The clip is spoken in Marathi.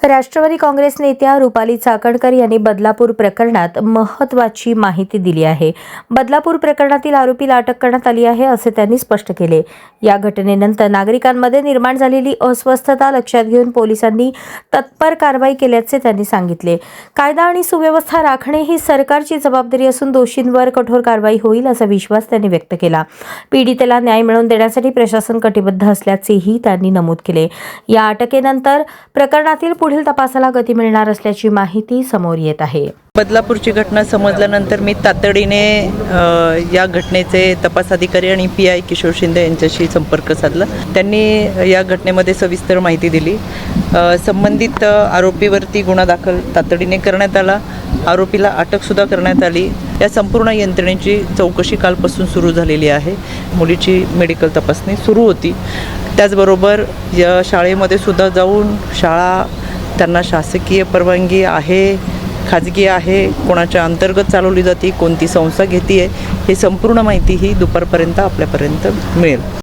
राष्ट्रवादी काँग्रेस नेत्या रुपाली चाकणकर यांनी बदलापूर प्रकरणात महत्त्वाची माहिती दिली आहे. बदलापूर प्रकरणातील आरोपीला अटक करण्यात आली आहे असे त्यांनी स्पष्ट केले. या घटनेनंतर नागरिकांमध्ये निर्माण झालेली अस्वस्थता लक्षात घेऊन पोलिसांनी तत्पर कारवाई केल्याचे त्यांनी सांगितले. कायदा आणि सुव्यवस्था राखणे ही सरकारची जबाबदारी असून दोषींवर कठोर कारवाई होईल असा विश्वास त्यांनी व्यक्त केला. पीडितेला न्याय मिळवून देण्यासाठी प्रशासन कटिबद्ध असल्याचेही त्यांनी नमूद केले. या अटकेनंतर प्रकरणातील पुढील तपासाला गती मिळणार असल्याची माहिती समोर येत आहे. बदलापूरची घटना समजल्यानंतर मी तातडीने या घटनेचे तपास अधिकारी आणि PI किशोर शिंदे यांच्याशी संपर्क साधला. त्यांनी या घटनेमध्ये सविस्तर माहिती दिली. संबंधित आरोपीवरती गुन्हा दाखल तातडीने करण्यात आला. आरोपीला अटकसुद्धा करण्यात आली. या संपूर्ण यंत्रणेची चौकशी कालपासून सुरू झालेली आहे. मुलीची मेडिकल तपासणी सुरू होती. त्याचबरोबर या शाळेमध्ये सुद्धा जाऊन शाळा त्यांना शासकीय परवानगी आहे, खाजगी आहे, कोणाच्या अंतर्गत चालवली जाते, कोणती संस्था घेते आहे, हे संपूर्ण माहिती ही दुपारपर्यंत आपल्यापर्यंत मिळेल.